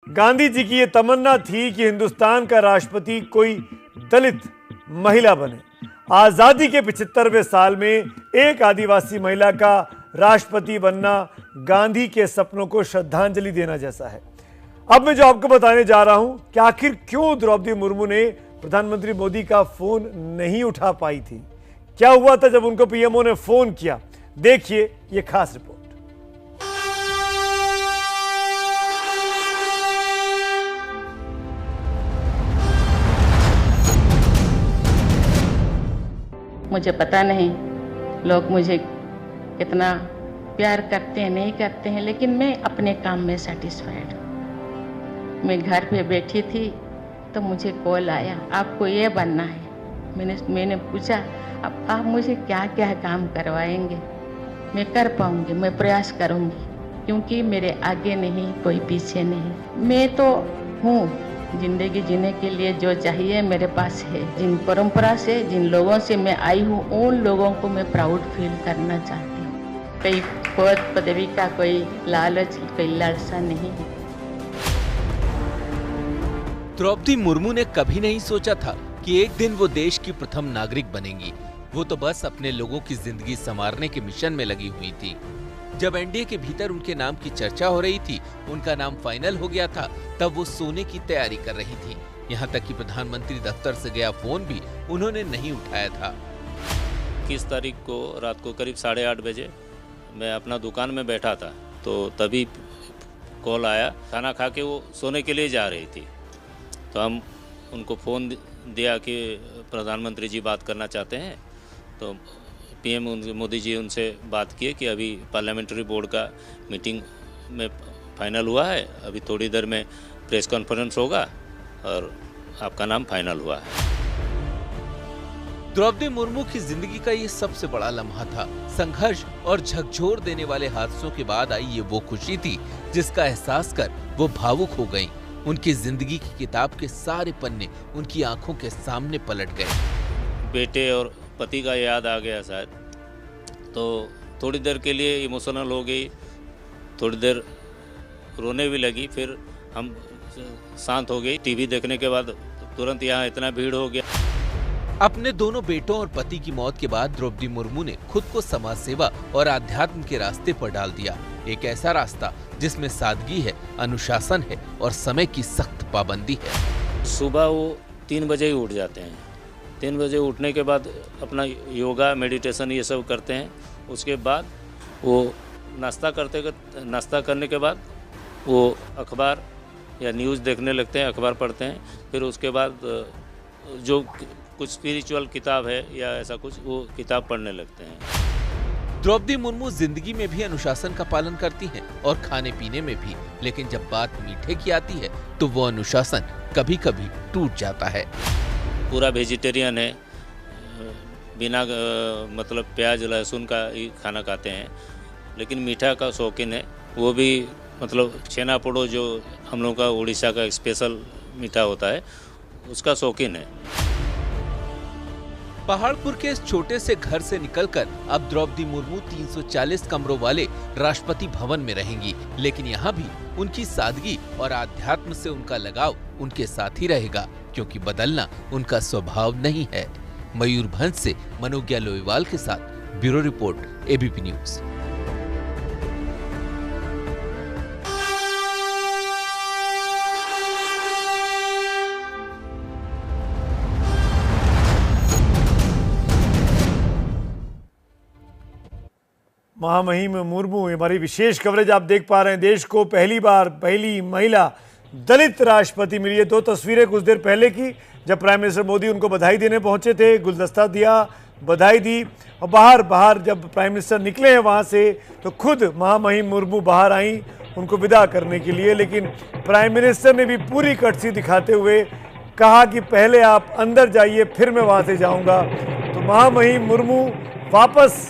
गांधी जी की यह तमन्ना थी कि हिंदुस्तान का राष्ट्रपति कोई दलित महिला बने। आजादी के 75वें साल में एक आदिवासी महिला का राष्ट्रपति बनना गांधी के सपनों को श्रद्धांजलि देना जैसा है। अब मैं जो आपको बताने जा रहा हूं कि आखिर क्यों द्रौपदी मुर्मू ने प्रधानमंत्री मोदी का फोन नहीं उठा पाई थी, क्या हुआ था जब उनको पीएमओ ने फोन किया। देखिए यह खास रिपोर्ट। मुझे पता नहीं लोग मुझे कितना प्यार करते हैं नहीं करते हैं, लेकिन मैं अपने काम में सेटिस्फाइड हूँ। मैं घर पे बैठी थी तो मुझे कॉल आया, आपको ये बनना है। मैंने पूछा अब आप मुझे क्या क्या काम करवाएंगे। मैं कर पाऊँगी, मैं प्रयास करूँगी, क्योंकि मेरे आगे नहीं कोई पीछे नहीं। मैं तो हूँ, जिंदगी जीने के लिए जो चाहिए मेरे पास है। जिन परंपरा से, जिन लोगों से मैं आई हूँ, उन लोगों को मैं प्राउड फील करना चाहती हूँ। कोई पद पदवी का कोई लालच, कोई लालसा नहीं है। द्रौपदी मुर्मू ने कभी नहीं सोचा था कि एक दिन वो देश की प्रथम नागरिक बनेंगी। वो तो बस अपने लोगों की जिंदगी संवारने के मिशन में लगी हुई थी। जब एनडीए के भीतर उनके नाम की चर्चा हो रही थी, उनका नाम फाइनल हो गया था, तब वो सोने की तैयारी कर रही थी। यहाँ तक कि प्रधानमंत्री दफ्तर से गया फोन भी उन्होंने नहीं उठाया था। 21 तारीख को रात को करीब 8:30 बजे मैं अपना दुकान में बैठा था, तो तभी कॉल आया। खाना खा के वो सोने के लिए जा रही थी, तो हम उनको फ़ोन दिया कि प्रधानमंत्री जी बात करना चाहते हैं। तो पीएम मोदी जी उनसे बात किए कि अभी पार्लियामेंट्री बोर्ड का मीटिंग में फाइनल हुआ है, अभी थोड़ी देर में प्रेस कॉन्फ्रेंस होगा और आपका नाम फाइनल हुआ है। द्रौपदी मुर्मू की जिंदगी का ये सबसे बड़ा लम्हा था। संघर्ष और झकझोर देने वाले हादसों के बाद आई ये वो खुशी थी जिसका एहसास कर वो भावुक हो गईं। उनकी जिंदगी की किताब के सारे पन्ने उनकी आंखों के सामने पलट गए। बेटे और पति का याद आ गया शायद, तो थोड़ी देर के लिए इमोशनल हो गई, थोड़ी देर रोने भी लगी, फिर हम शांत हो गई। टीवी देखने के बाद तुरंत यहाँ इतना भीड़ हो गया। अपने दोनों बेटों और पति की मौत के बाद द्रौपदी मुर्मू ने खुद को समाज सेवा और आध्यात्म के रास्ते पर डाल दिया। एक ऐसा रास्ता जिसमें सादगी है, अनुशासन है और समय की सख्त पाबंदी है। सुबह वो 3 बजे ही उठ जाते हैं। 3 बजे उठने के बाद अपना योगा, मेडिटेशन ये सब करते हैं। उसके बाद वो नाश्ता करने के बाद वो अखबार या न्यूज़ देखने लगते हैं, अखबार पढ़ते हैं। फिर उसके बाद जो कुछ स्पिरिचुअल किताब है या ऐसा कुछ, वो किताब पढ़ने लगते हैं। द्रौपदी मुर्मू जिंदगी में भी अनुशासन का पालन करती हैं और खाने पीने में भी, लेकिन जब बात मीठे की आती है तो वो अनुशासन कभी कभी टूट जाता है। पूरा वेजिटेरियन है, बिना मतलब प्याज लहसुन का ही खाना खाते हैं, लेकिन मीठा का शौकीन है। वो भी मतलब छेना पोड़ो जो हम लोग का उड़ीसा का स्पेशल मीठा होता है, उसका शौकीन है। पहाड़पुर के इस छोटे से घर से निकलकर अब द्रौपदी मुर्मू 340 कमरों वाले राष्ट्रपति भवन में रहेंगी, लेकिन यहाँ भी उनकी सादगी और आध्यात्म से उनका लगाव उनके साथ ही रहेगा, क्योंकि बदलना उनका स्वभाव नहीं है। मयूरभंज से मनोज्ञा लोईवाल के साथ ब्यूरो रिपोर्ट, एबीपी न्यूज। महामहिम मुर्मू, हमारी विशेष कवरेज आप देख पा रहे हैं। देश को पहली महिला दलित राष्ट्रपति मिली है। 2 तस्वीरें कुछ देर पहले की, जब प्राइम मिनिस्टर मोदी उनको बधाई देने पहुंचे थे, गुलदस्ता दिया, बधाई दी, और बाहर जब प्राइम मिनिस्टर निकले हैं वहां से तो खुद महामहिम मुर्मू बाहर आई उनको विदा करने के लिए। लेकिन प्राइम मिनिस्टर ने भी पूरी कटसी दिखाते हुए कहा कि पहले आप अंदर जाइए, फिर मैं वहां से जाऊंगा। तो महामहिम मुर्मू वापस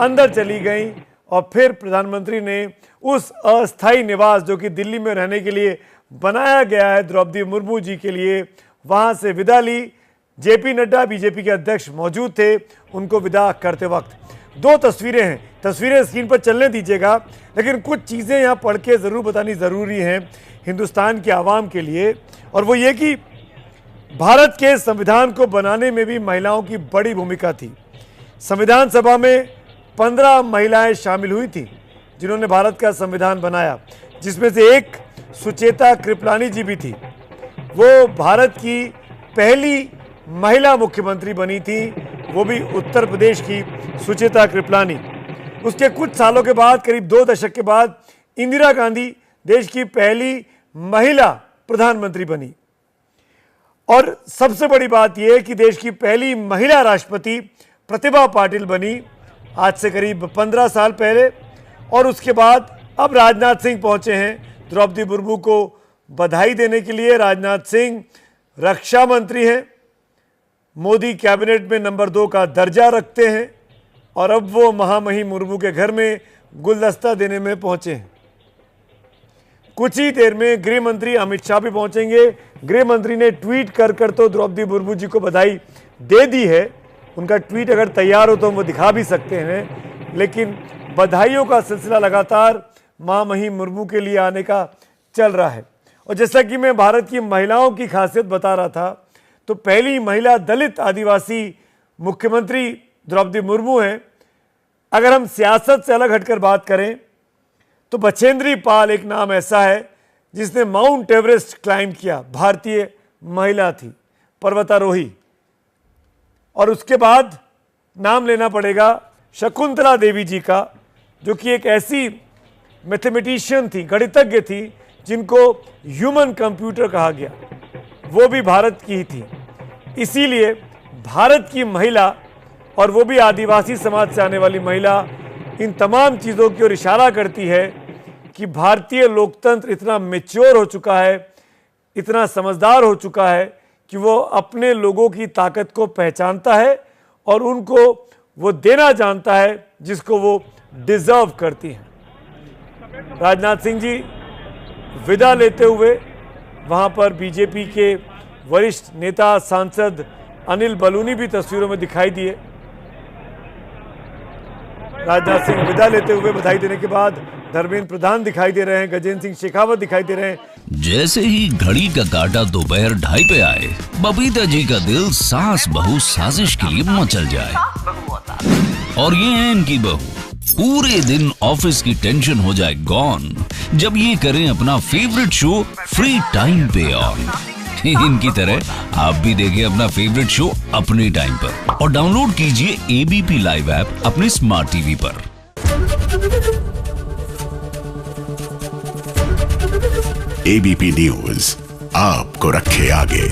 अंदर चली गई और फिर प्रधानमंत्री ने उस अस्थायी निवास जो कि दिल्ली में रहने के लिए बनाया गया है द्रौपदी मुर्मू जी के लिए, वहां से विदा ली। जेपी नड्डा बीजेपी के अध्यक्ष मौजूद थे उनको विदा करते वक्त। 2 तस्वीरें हैं, तस्वीरें स्क्रीन पर चलने दीजिएगा, लेकिन कुछ चीज़ें यहाँ पढ़ के ज़रूर बतानी ज़रूरी हैं। हिंदुस्तान के आवाम के लिए, और वो ये कि भारत के संविधान को बनाने में भी महिलाओं की बड़ी भूमिका थी। संविधान सभा में 15 महिलाएं शामिल हुई थी जिन्होंने भारत का संविधान बनाया, जिसमें से एक सुचेता कृपलानी जी भी थी। वो भारत की पहली महिला मुख्यमंत्री बनी थी, वो भी उत्तर प्रदेश की सुचेता कृपलानी। उसके कुछ सालों के बाद, करीब 2 दशक के बाद, इंदिरा गांधी देश की पहली महिला प्रधानमंत्री बनी। और सबसे बड़ी बात यह है कि देश की पहली महिला राष्ट्रपति प्रतिभा पाटिल बनी आज से करीब 15 साल पहले। और उसके बाद अब राजनाथ सिंह पहुंचे हैं द्रौपदी मुर्मू को बधाई देने के लिए। राजनाथ सिंह रक्षा मंत्री हैं, मोदी कैबिनेट में नंबर 2 का दर्जा रखते हैं, और अब वो महामहिम मुर्मू के घर में गुलदस्ता देने में पहुंचे हैं। कुछ ही देर में गृह मंत्री अमित शाह भी पहुंचेंगे। गृह मंत्री ने ट्वीट कर तो द्रौपदी मुर्मू जी को बधाई दे दी है। उनका ट्वीट अगर तैयार हो तो हम वो दिखा भी सकते हैं, लेकिन बधाइयों का सिलसिला लगातार महामहिम मुर्मू के लिए आने का चल रहा है। और जैसा कि मैं भारत की महिलाओं की खासियत बता रहा था, तो पहली महिला दलित आदिवासी मुख्यमंत्री द्रौपदी मुर्मू हैं। अगर हम सियासत से अलग हटकर बात करें तो बछेंद्री पाल एक नाम ऐसा है जिसने माउंट एवरेस्ट क्लाइंब किया, भारतीय महिला थी, पर्वतारोही। और उसके बाद नाम लेना पड़ेगा शकुंतला देवी जी का, जो कि एक ऐसी मैथमेटिशियन थी, गणितज्ञ थी, जिनको ह्यूमन कंप्यूटर कहा गया। वो भी भारत की ही थी। इसीलिए भारत की महिला, और वो भी आदिवासी समाज से आने वाली महिला, इन तमाम चीज़ों की ओर इशारा करती है कि भारतीय लोकतंत्र इतना मैच्योर हो चुका है, इतना समझदार हो चुका है कि वो अपने लोगों की ताकत को पहचानता है और उनको वो देना जानता है जिसको वो डिजर्व करती हैं। राजनाथ सिंह जी विदा लेते हुए वहाँ पर बीजेपी के वरिष्ठ नेता सांसद अनिल बलूनी भी तस्वीरों में दिखाई दिए। राजनाथ सिंह विदा लेते हुए बधाई देने के बाद धर्मेंद्र प्रधान दिखाई दे रहे हैं, गजेंद्र सिंह शेखावत दिखाई दे रहे हैं। जैसे ही घड़ी का काटा दोपहर 2:30 पे आए, बबीता जी का दिल सास बहू साजिश के लिए मचल जाए। और ये है इनकी बहू, पूरे दिन ऑफिस की टेंशन हो जाए गॉन जब ये करें अपना फेवरेट शो फ्री टाइम पे ऑन। इनकी तरह आप भी देखें अपना फेवरेट शो अपने टाइम पर और डाउनलोड कीजिए एबीपी लाइव ऐप अपने स्मार्ट टीवी पर। एबीपी न्यूज आपको रखे आगे।